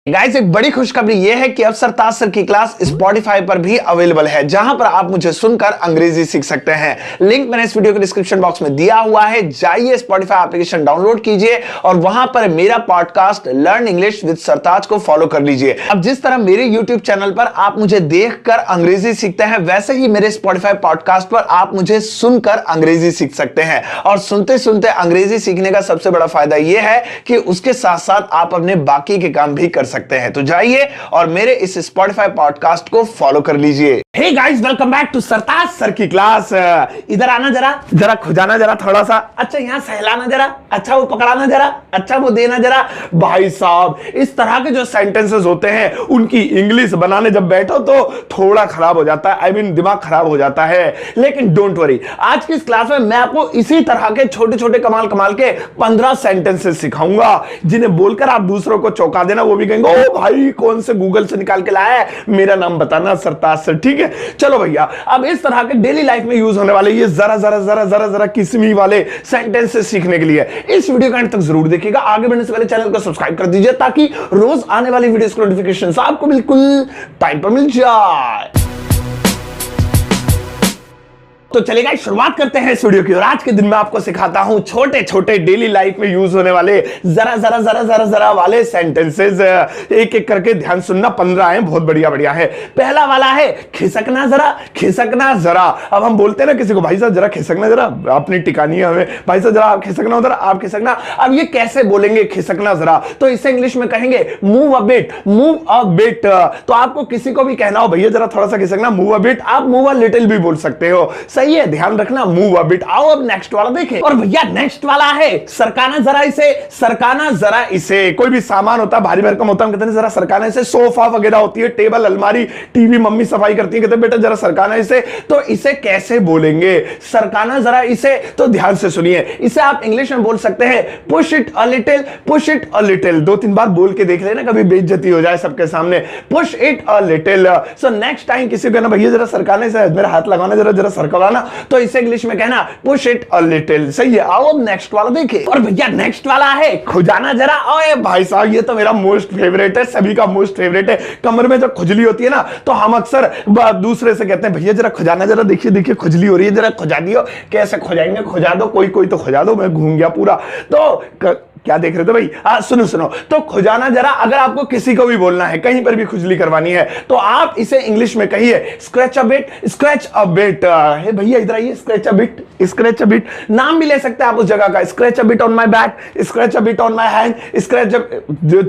Guys एक बड़ी खुशखबरी यह है कि अब सरताज सर की क्लास स्पॉटिफाई पर भी अवेलेबल है, जहां पर आप मुझे सुनकर अंग्रेजी सीख सकते हैं। लिंक मैंने इस वीडियो के डिस्क्रिप्शन बॉक्स में दिया हुआ है। जाइए स्पॉटिफाई एप्लीकेशन डाउनलोड कीजिए और वहां पर मेरा पॉडकास्ट लर्न इंग्लिश विद सरताज को फॉलो कर लीजिए। अब जिस तरह मेरे यूट्यूब चैनल पर आप मुझे देखकर अंग्रेजी सीखते हैं, वैसे ही मेरे स्पॉटिफाई पॉडकास्ट पर आप मुझे सुनकर अंग्रेजी सीख सकते हैं। और सुनते सुनते अंग्रेजी सीखने का सबसे बड़ा फायदा यह है कि उसके साथ साथ आप अपने बाकी के काम भी कर सकते हैं। तो जाइए और मेरे इस स्पॉटिफाई पॉडकास्ट को फॉलो कर लीजिए। Hey guys, welcome back to Sartaj sir की क्लास। इधर आना, जरा खुजाना, जरा थोड़ा सा, अच्छा यहां सहलाना, जरा अच्छा वो पकड़ाना, जरा अच्छा वो देना, जरा। भाई साहब, इस तरह के जो सेंटेंसेस होते हैं उनकी इंग्लिश बनाने जब बैठो तो थोड़ा खराब हो जाता है, आई मीन दिमाग खराब हो जाता है। लेकिन डोंट वरी, आज की इस क्लास में मैं आपको इसी तरह के छोटे छोटे कमाल कमाल के 15 सेंटेंसेस सिखाऊंगा, जिन्हें बोलकर आप दूसरों को चौंका देना। वो भी कहेंगे ओ भाई कौन से गूगल से निकाल के लाया है, मेरा नाम बताना सरताज सर। ठीक है, चलो भैया, अब इस तरह के डेली लाइफ में यूज होने वाले ये जरा किस्मी वाले सेंटेंसेस सीखने के लिए इस वीडियो का अंत तक जरूर देखिएगा। आगे बढ़ने से पहले चैनल को सब्सक्राइब कर दीजिए ताकि रोज आने वाली वीडियोस के नोटिफिकेशन आपको बिल्कुल टाइम पर मिल जाए। तो चलिए शुरुआत करते हैं इस वीडियो की। और आज के दिन में आपको सिखाता हूं छोटे छोटे डेली लाइफ में यूज होने वाले जरा वाले सेंटेंसेस। एक एक करके ध्यान सुनना, 15 हैं, बहुत बढ़िया बढ़िया है। पहला वाला है खिसकना जरा। अब हम बोलते हैं ना किसी को, भाई साहब जरा खिसकना, जरा अपनी टिकानी है हमें, भाई साहब जरा आप खिसकना उधर, आप खिसकना। अब ये कैसे बोलेंगे खिसकना जरा? तो इसे इंग्लिश में कहेंगे मूव अ बिट। तो आपको किसी को भी कहना हो भैया जरा थोड़ा सा खिसकना, मूव अ बिट, आप मूव अ लिटिल भी बोल सकते हो। सही है, ध्यान रखना, मूव अ बिट। आओ अब नेक्स्ट वाला देखें। और भैया नेक्स्ट वाला है सरकाना जरा इसे। कोई भी सामान होता है भारी भरकम होता है, हम कहते हैं जरा सरकाना इसे। सोफा वगैरह होती है, टेबल अलमारी टीवी मम्मी सफाई करती है, कहते हैं बेटा जरा सरकाना इसे। तो इसे कैसे बोलेंगे सरकाना जरा इसे? तो ध्यान से सुनिए, इसे आप इंग्लिश में बोल सकते हैं पुश इट अ लिटिल। 2-3 बार बोल के देख लेना, कभी बेइज्जती हो जाए सबके सामने। Push it a little. So next time किसी को कहना भैया जरा सरकाना इसे, मेरा हाथ लगाना, जरा सरकवाना, तो इसे इंग्लिश में कहना पुश इट अ लिटिल। सही है, आओ अब नेक्स्ट वाला देखें। और भैया नेक्स्ट वाला है खुजाना जरा। ओए भाई साहब, ये तो मेरा मोस्ट फेवरेट है, सभी का मोस्ट फेवरेट है। कमर में जब खुजली होती है ना, तो हम अक्सर दूसरे से कहते हैं भैया जरा खुजाना जरा, देखिए खुजली हो रही है, जरा खुजा दियो। कैसे खुजाएंगे? खुजा दो, कोई तो खुजा दो, मैं घूम गया पूरा। तो क्या देख रहे थे भाई? सुनो, तो खुजाना जरा अगर आपको किसी को भी बोलना है, कहीं पर भी खुजली करवानी है, तो आप इसे इंग्लिश में कहिए स्क्रैच अ बिट। हे भैया इधर आइए, स्क्रैच अ बिट। नाम भी ले सकते हैं आप उस जगह का, scratch a bit on my back, scratch a bit on my hand, scratch.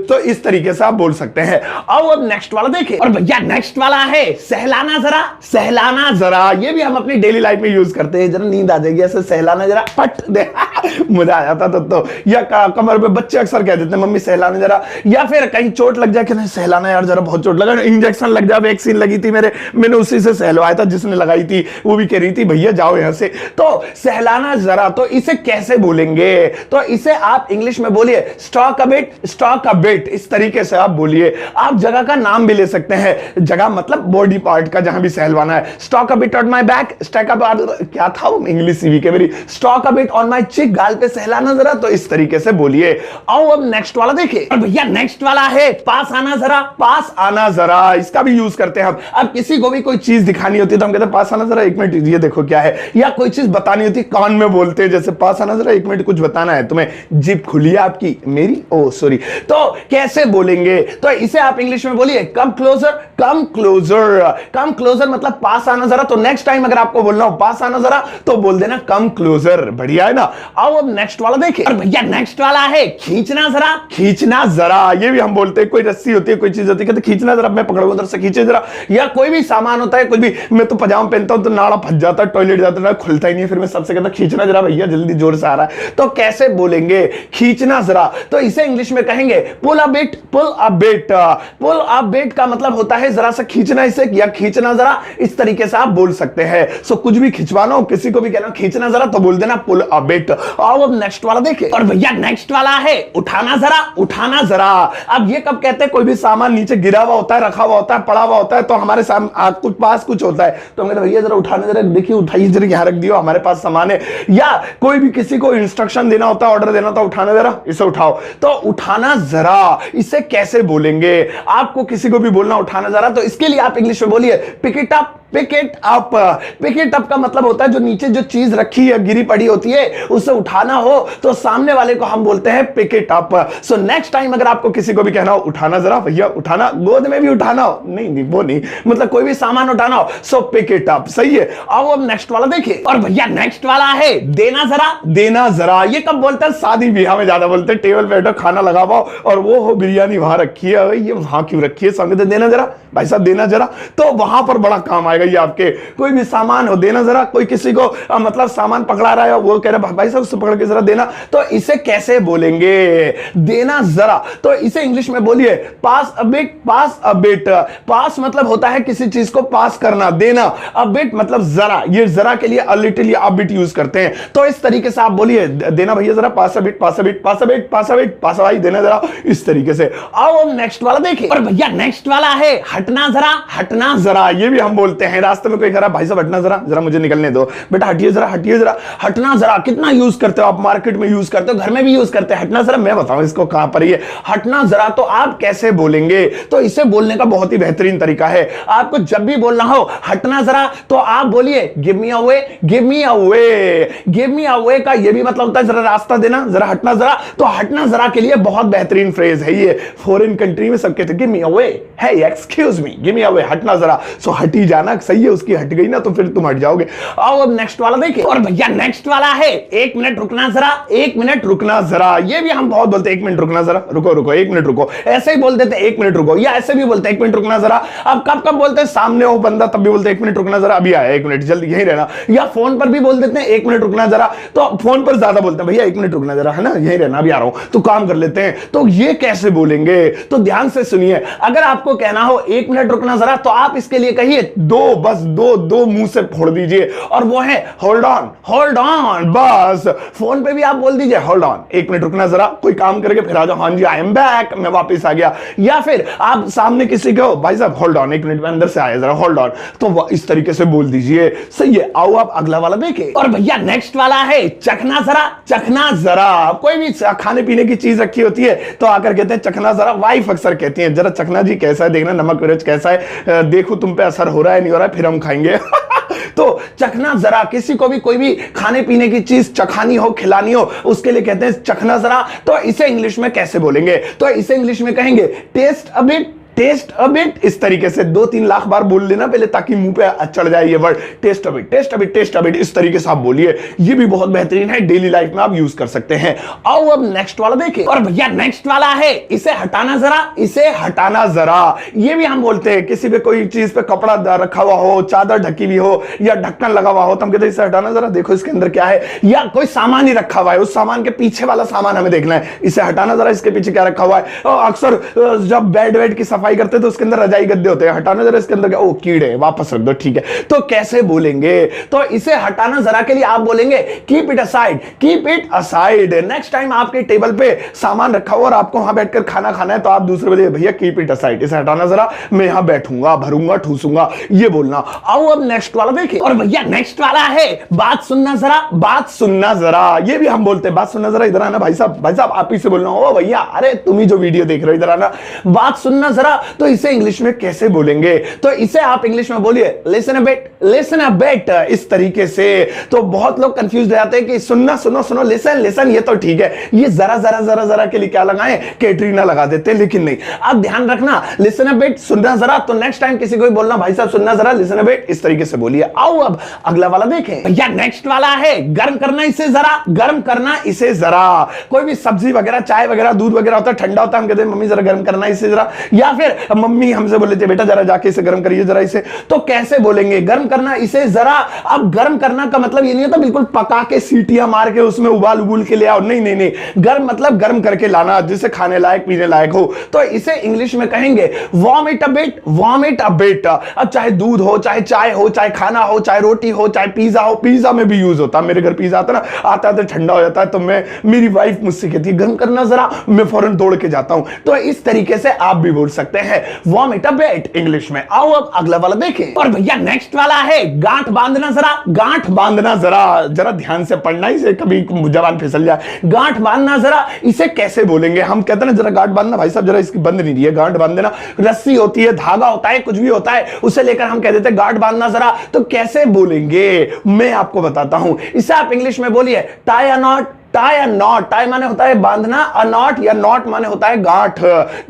तो इस तरीके से आप बोल सकते हैं। आओ अब नेक्स्ट वाला देखें। और भैया नेक्स्ट वाला है सहलाना जरा। ये भी हम अपनी डेली लाइफ में यूज करते हैं। जरा नींद आ जाएगी ऐसे सहलाना जरा, पट दे मजा आ जाता तो या कमर पे बच्चे अक्सर कह देते हैं मम्मी सहलाना जरा। या फिर कहीं चोट लग जाए, कहते सहलाना यार जरा, बहुत चोट लगा, इंजेक्शन लग जाए, वैक्सीन लगी थी मैंने उसी से सहलवाया था, जिसने लगाई थी वो भी कह रही थी भैया जाओ यहां से। तो सहलाना जरा, तो इसे कैसे बोलेंगे? तो इसे आप इंग्लिश में बोलिए स्टॉक अ बिट। इस तरीके से आप बोलिए। आप जगह का नाम भी ले सकते हैं, जगह मतलब बॉडी पार्ट का, जहां भी सहलवाना है। Stock a bit on my back, क्या था वो इंग्लिश सीवी के मेरी, stock a bit on my चिक, गाल पे सहलाना जरा। तो इस तरीके से बोलिए। आओ अब नेक्स्ट वाला देखिए। और भैया नेक्स्ट वाला है पास आना जरा। इसका भी यूज करते हैं हम। अब किसी को भी कोई चीज दिखानी होती है तो हम कहते हैं पास आना जरा, 1 मिनट ये देखो क्या है। या कोई चीज बतानी होती है, कान में बोलते हैं जैसे पास आना जरा, 1 मिनट कुछ बताना है तुम्हें, जिप खुली है आपकी मेरी, ओ सॉरी। तो कैसे बोलेंगे? तो इसे आप इंग्लिश में बोलिए कम क्लोजर मतलब पास आना जरा। तो नेक्स्ट टाइम अगर आपको बोलना हो पास आना जरा, तो बोल देना कम क्लोजर। बढ़िया है ना? आओ अब नेक्स्ट वाला देखिए। और भैया नेक्स्ट वाला है खींचना जरा। ये भी हम बोलते हैं, कोई रस्सी होती है, कोई चीज होती है, कहते खींचना जरा, मैं पकड़ूंगा उधर से, खींचे जरा। या कोई भी सामान होता है, कुछ भी, मैं तो पजामा पहनता हूं तो नाड़ा फंस जाता है, टॉयलेट जाता है, खुलता ही नहीं, फिर मैं सबसे कहता खींचना जरा भैया, जल्दी जोर से आ रहा है। तो कैसे बोलेंगे खींचना जरा? तो इसे इंग्लिश में कहेंगे पुल अ बिट का मतलब होता है जरा सा खींचना इसे, या खींचना जरा। इस तरीके से आप बोल सकते हैं। सो कुछ भी खिंचवाना हो, किसी को भी कहना खींचना जरा, तो बोल देना पुल अ बिट। आओ अब नेक्स्ट वाला देखें। और भैया नेक्स्ट वाला है उठाना जरा, उठाना जरा। अब ये कब कहते हैं, कोई भी सामान नीचे गिरा हुआ होता है, रखा हुआ होता है, पड़ा हुआ होता है, तो हमारे सामने कुछ पास कुछ होता है तो हम कहते हैं भैया जरा उठाना जरा, देखिए उठाइए जरा, यहां रख दियो, हमारे पास सामान है। या कोई भी किसी को इंस्ट्रक्शन देना होता है, ऑर्डर देना होता है, उठाना जरा, इसे उठाओ, तो उठाना जरा इसे कैसे बोलेंगे? आपको किसी को भी बोलना उठाना जरा, तो इसके लिए आप इंग्लिश में बोलिए pick it up, pick it up. Pick it up का मतलब होता है जो नीचे जो चीज रखी है, गिरी पड़ी होती है, उसे उठाना हो तो सामने वाले को हम बोलते हैं pick it up. So next time अगर आपको किसी को भी कहना हो उठाना जरा, भैया उठाना, गोद में भी उठाना हो, नहीं वो नहीं, मतलब कोई भी सामान उठाना हो, सो पिक इट अप। सही है। अब नेक्स्ट वाला देखिए, और भैया नेक्स्ट वाला है देना जरा, देना जरा। ये कब बोलते हैं? शादी ब्याह में ज्यादा बोलते हैं, टेबल पे बैठो खाना लगा पाओ और वो हो बिरयानी वहां रखी है, ये वहां क्यों रखी है, सामने तो देना जरा, भाई साहब देना जरा, तो वहां पर बड़ा काम आएगा ये आपके। कोई भी सामान हो देना जरा, कोई किसी को मतलब सामान पकड़ा रहा है, वो कह रहा है भाई साहब उससे पकड़ के जरा देना, तो इसे कैसे बोलेंगे? देना जरा, तो इसे इंग्लिश में बोलिए पास a bit, pass a bit. पास मतलब होता है किसी चीज को पास करना, देना। अ बिट मतलब जरा, ये जरा के लिए अ लिटिल या अ बिट यूज करते हैं, तो इस तरीके से आप बोलिए देना भैया जरा, pass a bit, pass a bit, pass a bit, pass a bit, pass भाई देना जरा, इस तरीके से। अब नेक्स्ट वाला देखिए, और भैया नेक्स्ट वाला है हटना जरा, हटना जरा। ये भी हम बोलते हैं, रास्ते में कोई कह रहा भाई साहब हटना जरा, जरा मुझे निकलने दो, बेटा हटिए जरा, हटिए जरा, हटना जरा। कितना यूज करते हो आप, मार्केट में यूज करते हो, घर में भी यूज करते हैं हटना जरा। मैं बताऊं इसको कहां पर ये हटना जरा, तो आप कैसे बोलेंगे? तो इसे बोलने का बहुत ही बेहतरीन तरीका है, आपको जब भी बोलना हो हटना जरा तो आप बोलिए give me away, give me away. Give me away का ये भी मतलब होता है जरा रास्ता देना, जरा हटना जरा। तो हटना जरा के लिए बहुत बेहतरीन फ्रेज है ये, फॉरेन कंट्री में सब कहते हैं गिव मी अवे, है excuse me, give me away, हटना जरा। सो हटी जाना, सही है, उसकी हट गई ना तो फिर तुम हट जाओगे। अब नेक्स्ट वाला देखिए, और भैया नेक्स्ट वाला है एक मिनट रुकना जरा, एक मिनट रुकना जरा। ये भी हम बहुत बोलते हैं, एक मिनट रुकना जरा, रुको रुको, एक मिनट रुको, ऐसे ही बोल देते हैं एक मिनट रुको, या ऐसे भी बोलते हैं एक मिनट रुकना जरा। अब कब कब बोलते हैं? सामने हो बंदा तब भी बोलते हैं एक मिनट रुकना जरा, अभी आया, एक मिनट जल्दी यहीं रहना। या फोन पर भी बोल देते हैं एक मिनट रुकना जरा, तो फोन पर ज्यादा बोलते हैं भैया एक मिनट रुकना जरा, है ना, यहीं रहना, अभी आ रहा हूं, तो काम कर लेते हैं। तो ये कैसे बोलेंगे? तो ध्यान से सुनिए, अगर आपको कहना हो एक मिनट रुकना जरा, तो आप इसके लिए कहिए दो, बस दो मुंह से फोड़ दीजिए, और वो है होल्ड ऑन, होल्ड ऑन। बस फोन पे भी आप बोल दीजिए होल्ड ऑन, एक मिनट रुकना जरा, कोई काम करके फिर आ जाओ, हाँ जी आई एम बैक, मैं वापस आ गया। या फिर आप सामने किसी को भाई साहब होल्ड ऑन, एक मिनट में अंदर से आया जरा, होल्ड ऑन, तो इस तरीके से बोल दीजिए। सही है। आओ आप अगला वाला देखें, और भैया नेक्स्ट वाला है चखना जरा, चखना जरा। कोई भी खाने पीने की चीज रखी होती है तो आकर कहते हैं चखना जरा, वाइफ अक्सर कहती है जरा चखना जी कैसा है, देखना नमक मिर्च कैसा है, देखो तुम पे असर हो रहा है नहीं हो रहा है, फिर हम खाएंगे। तो चखना जरा, किसी को भी कोई भी खाने पीने की चीज चखानी हो, खिलानी हो, उसके लिए कहते हैं चखना जरा। तो इसे इंग्लिश में कैसे बोलेंगे? तो इसे इंग्लिश में कहेंगे taste a bit, taste a bit. इस तरीके से 2-3 लाख बार बोल लेना पहले, ताकि मुंह पे चढ़ जाए ये word, taste a bit, taste a bit, taste a bit. इस तरीके से आप बोलिए, ये भी बहुत बेहतरीन है, डेली लाइफ में आप यूज कर सकते हैं। आओ अब नेक्स्ट वाला देखिए, और भैया नेक्स्ट वाला है इसे हटाना जरा, इसे हटाना जरा। ये भी हम बोलते हैं, किसी पे कोई चीज पे कपड़ा रखा हुआ हो, चादर ढकी हुई हो, या ढक्कन लगा हुआ हो, तो हम कहते हैं इसे हटाना जरा, देखो इसके अंदर क्या है। या कोई सामान ही रखा हुआ है, उस सामान के पीछे वाला सामान हमें देखना है, इसे हटाना जरा, इसके पीछे क्या रखा हुआ है। अक्सर जब बेड वेड की सफाई करते तो उसके अंदर रजाई गद्दे होते हैं, हटाना जरा इसके अंदर क्या, ओ कीड़े, वापस रख दो, ठीक है। तो कैसे बोलेंगे? तो इसे हटाना जरा के लिए आप बोलेंगे keep it aside, keep it aside. Next time आपके टेबल पे सामान रखा हो और आपको वहां बैठकर खाना खाना है, तो आप दूसरे बोले भैया कीप इट असाइड, इसे हटाना जरा, मैं यहां बैठूंगा, भरूंगा, ठूसूंगा, ये बोलना। आओ अब नेक्स्ट वाला देखिए, और भैया नेक्स्ट वाला है बात सुनना जरा, बात सुनना जरा। ये भी हम बोलते हैं बात सुनना जरा, इधर आना भाई साहब, भाई साहब आप ही से बोलना, ओ भैया अरे तुम ही जो वीडियो देख रहे हो इधर आना, बात सुनना जरा। तो इसे इंग्लिश में कैसे बोलेंगे? तो इसे आप इंग्लिश में बोलिए listen a bit, listen a bit, इस तरीके से। तो बहुत लोग कंफ्यूज हो जाते हैं कि सुनना, सुनो सुनो, लिसन लिसन, ये तो ठीक है, ये जरा जरा जरा जरा के लिए क्या लगाएं, कैटरीना लगा देते हैं, लेकिन नहीं। आप ध्यान रखना, लिसन अ बिट, सुनना जरा। तो नेक्स्ट टाइम किसी को भी बोलना भाई साहब सुनना जरा, लिसन अ बिट, इस तरीके से बोलिए। आओ अब अगला वाला देखें, भैया नेक्स्ट वाला है गर्म करना इसे जरा, गर्म करना इसे जरा। कोई भी सब्जी वगैरह, चाय वगैरह, दूध वगैरह होता है, ठंडा होता है, हम कहते हैं मम्मी जरा गर्म करना इसे जरा। या फिर फिर मम्मी हमसे बोले थे बेटा जरा जाके इसे गर्म करिए जरा इसे, तो कैसे बोलेंगे गर्म करना इसे जरा। अब गर्म करना का मतलब ये नहीं होता बिल्कुल पका के सीटियां मार के उसमें उबाल उबूल के ले आओ, नहीं नहीं नहीं, गर्म मतलब गर्म करके लाना जिसे खाने लायक पीने लायक हो। तो इसे इंग्लिश में कहेंगे warm it a bit, warm it a bit. अब चाहे दूध हो, चाहे चाय हो, चाहे खाना हो, चाहे रोटी हो, चाहे पिज्जा हो, पिज्जा में भी यूज होता है। मेरे घर पिज्जा आता ना, आता है तो ठंडा हो जाता है, तो मेरी वाइफ मुझसे कहती है गर्म करना जरा, मैं फौरन दौड़ के जाता हूं। तो इस तरीके से आप भी बोल सकते हैं warm it a bit English में। आओ अब अगला वाला देखें। और भैया नेक्स्ट वाला है गांठ बांधना जरा, गांठ बांधना जरा ध्यान से पढ़ना, इसे कभी जबान फिसल जाए। गांठ बांधना जरा, इसे कैसे बोलेंगे? हम कहते हैं ना जरा गांठ बांधना, भाई साहब जरा इसकी बंद नहीं रही है। गांठ बांध देना, रस्सी होती है, धागा होता है, कुछ भी होता है, उसे लेकर हम कह देते हैं गांठ बांधना जरा। तो कैसे बोलेंगे मैं आपको बताता हूं। इसे आप इंग्लिश में बोलिए tie a not, tie a not. Tie माने होता है बांधना, अ नॉट या नॉट माने होता है गांठ।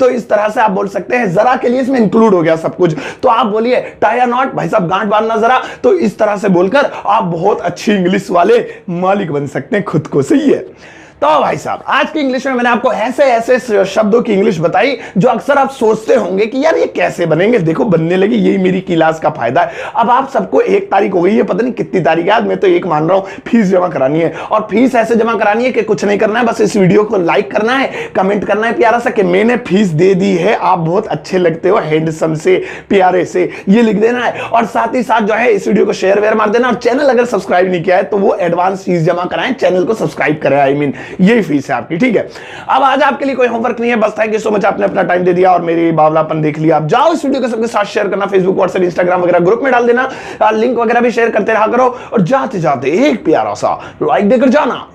तो इस तरह से आप बोल सकते हैं, जरा के लिए इसमें इंक्लूड हो गया सब कुछ। तो आप बोलिए टाई अ नॉट, भाई साहब गांठ बांधना जरा। तो इस तरह से बोलकर आप बहुत अच्छी इंग्लिश वाले मालिक बन सकते हैं खुद को। सही है। तो भाई साहब आज की इंग्लिश में मैंने आपको ऐसे ऐसे शब्दों की इंग्लिश बताई जो अक्सर आप सोचते होंगे कि यार ये कैसे बनेंगे। देखो बनने लगी, यही मेरी क्लास का फायदा है। अब आप सबको 1 तारीख हो गई है, पता नहीं कितनी तारीख है आज, मैं तो 1 मान रहा हूं, फीस जमा करानी है। और फीस ऐसे जमा करानी है कि कुछ नहीं करना है, बस इस वीडियो को लाइक करना है, कमेंट करना है प्यारा सा कि मैंने फीस दे दी है, आप बहुत अच्छे लगते हो, हैंडसम से, प्यारे से, ये लिख देना है। और साथ ही साथ जो है इस वीडियो को शेयर वेयर मार देना। और चैनल अगर सब्सक्राइब नहीं किया है तो वो एडवांस फीस जमा कराएं, चैनल को सब्सक्राइब करें, आई मीन यही फीस है आपकी। ठीक है, अब आज आपके लिए कोई होमवर्क नहीं है, बस थैंक यू सो मच, आपने अपना टाइम दे दिया और मेरी बावलापन देख लिया। आप जाओ इस वीडियो को सबके साथ शेयर करना, फेसबुक, व्हाट्सएप, इंस्टाग्राम वगैरह ग्रुप में डाल देना, लिंक वगैरह भी शेयर करते रहा करो। और जाते जाते एक प्यारा सा लाइक देकर जाना।